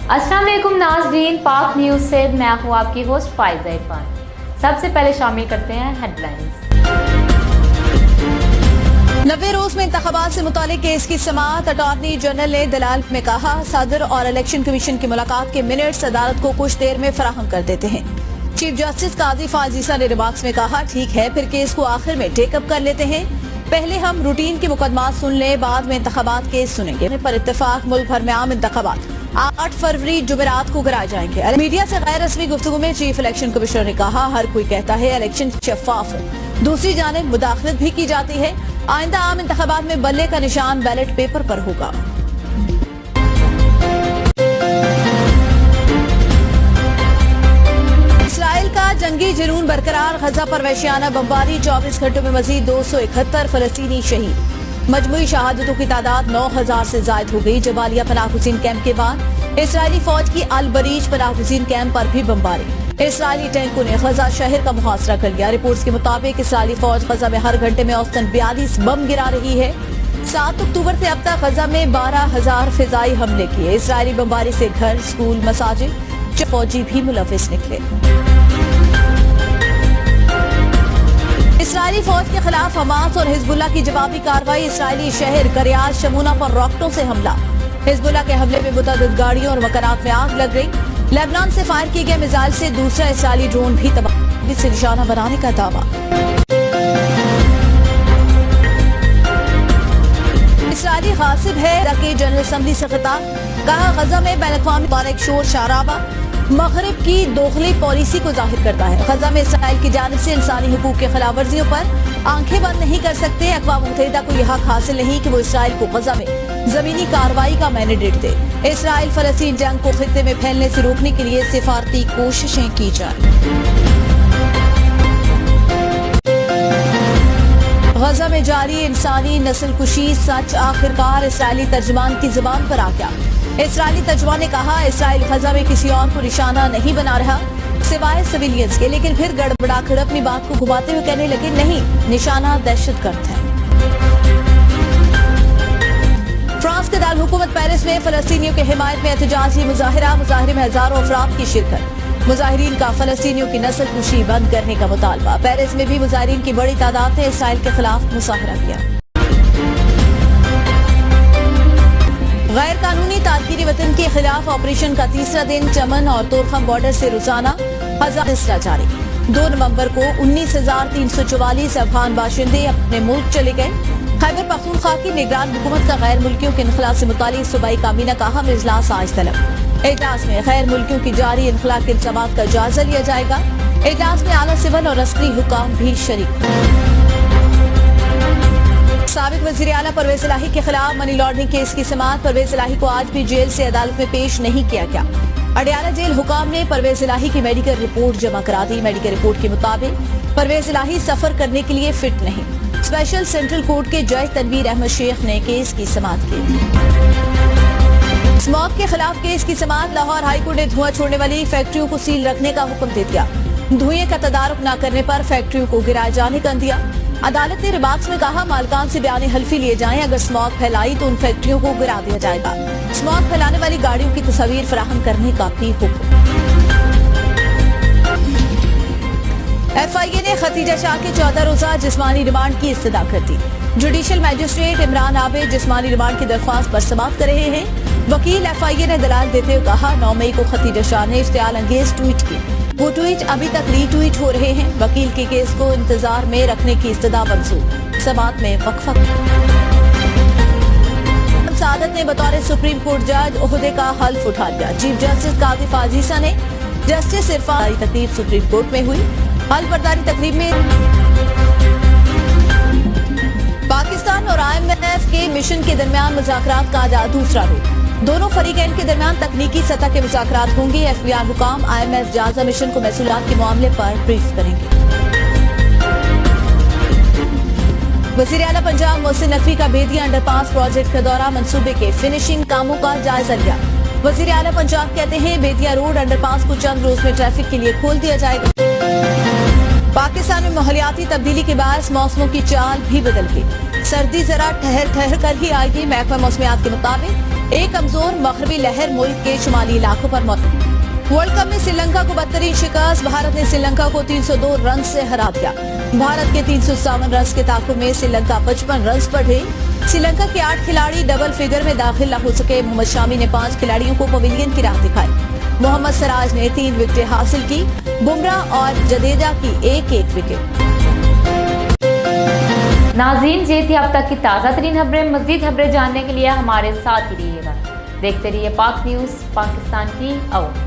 अस्सलाम वालेकुम नाज़रीन, पाक न्यूज़ से मैं हूँ आपकी होस्ट फाइज़ा इरफान। सबसे पहले शामिल करते हैं हेडलाइंस। 90 रोज में इंतखाबात से मुतालिक केस की समाअत। अटॉर्नी जनरल ने दलाल में कहा, सदर और इलेक्शन कमीशन की मुलाकात के मिनट्स अदालत को कुछ देर में फराहम कर देते हैं। चीफ जस्टिस काजी फाजीसा ने रिमार्क्स में कहा, ठीक है, फिर केस को आखिर में टेकअप कर लेते हैं। पहले हम रूटीन के मुकदमात सुन लें, बाद में इंतखाबात केस सुनेंगे। पर इत्तेफाक मुल्क भर में आम इंतखाबात 8 फरवरी जुमेरात को कराए जाएंगे। मीडिया से गैर रस्मी गुफ्तगू में चीफ इलेक्शन कमिश्नर ने कहा, हर कोई कहता है इलेक्शन शफाफ हो, दूसरी जानिब मुदाखलत भी की जाती है। आइंदा आम इंतखाबात में बल्ले का निशान बैलेट पेपर पर होगा। इसराइल का जंगी जुनून बरकरार। गजा पर वहशियाना बमबारी, 24 घंटों में मजीद 271 फलस्तीनी शहीद। मजमूई शहादतों की तादाद 9000 से जायद हो गई। जबालिया पनाह गुज़ीन कैंप के बाद इसराइली फौज की अल बरीज पनाह गुज़ीन कैंप पर भी बमबारी। इसराइली टैंकों ने गजा शहर का मुहासरा कर लिया। रिपोर्ट्स के मुताबिक इसराइली फौज गजा में हर घंटे में औसतन 42 बम गिरा रही है। 7 अक्टूबर से अब तक गजा में 12,000 फिजाई हमले किए। इसराइली बमबारी से घर, स्कूल, मसाजिद, फौजी भी मुलविस निकले। इसराइली फौज के खिलाफ हमास और हिजबुल्लाह की जवाबी कार्रवाई। इसराइली शहर करियाज शमूना पर रॉकेटों से हमला। हिजबुल्लाह के हमले में मुतअद्दिद गाड़ियों और मकानात में आग लग गई। लेबनान से फायर किए गए मिसाइल से दूसरा इसराइली ड्रोन भी तबाही से निशाना बनाने का दावा। इसराइली गासिब है कि जनरल असम्बली से खिताब, कहा गजा में बैन-अ-क़वामी बारिक शोर शराबा मगरिब की दोगली पॉलिसी को जाहिर करता है। गजा में इसराइल की जानिब से इंसानी हुकूक के खिलाफ वर्जियों पर आंखें बंद नहीं कर सकते। अक़वाम मुत्तहिदा को यह हक हासिल नहीं कि वो इसराइल को गजा में जमीनी कार्रवाई का मैंडेट दे। इसराइल फलस्तीन जंग को खित्ते में फैलने से रोकने के लिए सिफारती कोशिशें की जाए। गजा में जारी इंसानी नस्लकुशी सच आखिरकार इसराइली तर्जुमान की जुबान पर आ गया। इसराइली तर्जुमान ने कहा, इसराइल गजा में किसी और को निशाना नहीं बना रहा सिवाय सिविलियंस के, लेकिन फिर गड़बड़ाकर अपनी बात को घुमाते हुए कहने लगे, नहीं, निशाना दहशतगर्द है। फ्रांस के दारकूमत पेरिस में फलस्तीनियों के हिमायत में एहतजाजी मुजाहिरा। मुजाहिरे में हजारों अफराद की शिरकत। मुजाहिरीन का फलस्तीनियों की नस्लकुशी बंद करने का मुतालबा। पेरिस में भी मुजाहिरीन की बड़ी तादाद ने इसराइल के खिलाफ मुजाहिरा किया। गैर कानूनी तारकीन वतन के खिलाफ ऑपरेशन का तीसरा दिन। चमन और तोरखम बॉर्डर से रोजाना 1000 जारी। 2 नवंबर को 19,344 अफगान बाशिंदे अपने मुल्क चले गए। खैबर पख्तूनख्वा की निगरान हुकूमत का गैर मुल्कियों के इनखला से मुतालिक सूबाई काबीना का अहम इजलास आज तलब। इजलास में गैर मुल्कियों की जारी इनखला के इंतजामात का जायजा लिया जाएगा। इजलास में आला सिविल और अस्करी हुकाम भी शरीक। साबिक वज़ीर आला परवेज इलाही के खिलाफ मनी लॉन्ड्रिंग केस की समाअत। परवेज इलाही को आज भी जेल से अदालत में पेश नहीं किया गया। अडियाला जेल हुकाम ने परवेज इलाही की मेडिकल रिपोर्ट जमा करा दी। मेडिकल रिपोर्ट के मुताबिक परवेज इलाही सफर करने के लिए फिट नहीं। स्पेशल सेंट्रल कोर्ट के जज तनवीर अहमद शेख ने केस की समाअत की। स्मॉग के खिलाफ केस की समाअत। लाहौर हाईकोर्ट ने धुआं छोड़ने वाली फैक्ट्रियों को सील रखने का हुक्म दे दिया। धुएं का तदारुक न करने पर फैक्ट्रियों को गिराए जाने का दिया। अदालत ने रिमार्क्स में कहा, मालिकान से बयान हल्फी लिए जाएं, अगर स्मॉग फैलाई तो उन फैक्ट्रियों को गिरा दिया जाएगा। स्मॉग फैलाने वाली गाड़ियों की तस्वीर फराहम करने का भी हुक्म। FIA ने खतीजा शाह के 14 रोजा जिस्मानी रिमांड की इस्तदा कर दी। जुडिशल मैजिस्ट्रेट इमरान आबिद जिस्मानी रिमांड की दरख्वास्त पर समाअत कर रहे हैं। वकील FIA ने दलाल देते हुए कहा, 9 मई को खतीजा शाह ने इश्तियाल अंगेज ट्वीट की। वो ट्वीट अभी तक रीट्वीट हो रहे हैं। वकील के केस को इंतजार में रखने की इस्तदा मंजूर। समाअत में वक्फा। सादत ने बतौर सुप्रीम कोर्ट जज ओहदे का हल्फ उठा लिया। चीफ जस्टिस काजी फाजीसा ने जस्टिस इरफान की तकरीब सुप्रीम कोर्ट में हुई। हल्फ बर्दारी तकरीब में पाकिस्तान और IMF के मिशन के दरमियान मुज़ाकरात का आज दूसरा रूप। दोनों फरीकैन के दरमियान तकनीकी सतह के मुज़ाकरात होंगे। FBI हुकाम IMF जायजा मिशन को महसूलात के मामले पर ब्रीफ करेंगे। वज़ीर आला पंजाब मोहसिन नकवी का बेदिया अंडरपास प्रोजेक्ट का दौरा। मंसूबे के फिनिशिंग कामों का जायजा लिया। वज़ीर आला पंजाब कहते हैं, बेदिया रोड अंडरपास को चंद रोज में ट्रैफिक के लिए खोल दिया जाएगा। पाकिस्तान में माहौलियाती तब्दीली के बाद मौसमों की चाल भी बदल गई। सर्दी जरा ठहर ठहर कर ही आएगी। महकमा मौसमियात के मुताबिक एक कमजोर मगरबी लहर मुल्क के शुमाली इलाकों पर मौजूद। वर्ल्ड कप में श्रीलंका को 32 शिकस्त। भारत ने श्रीलंका को 302 रन से हरा दिया। भारत के 357 रन के ताकुब में श्रीलंका 55 रन पर रही। श्रीलंका के 8 खिलाड़ी डबल फिगर में दाखिल न हो सके। मोहम्मद शामी ने 5 खिलाड़ियों को पवेलियन की राह दिखाई। मोहम्मद सिराज ने 3 विकेटें हासिल की। बुमराह और जडेजा की एक विकेट। नाज़रीन, ये थी अब तक की ताज़ा तरीन खबरें। मज़ीद खबरें जानने के लिए हमारे साथ ही रहिएगा। देखते रहिए पाक न्यूज़, पाकिस्तान की आवाज़।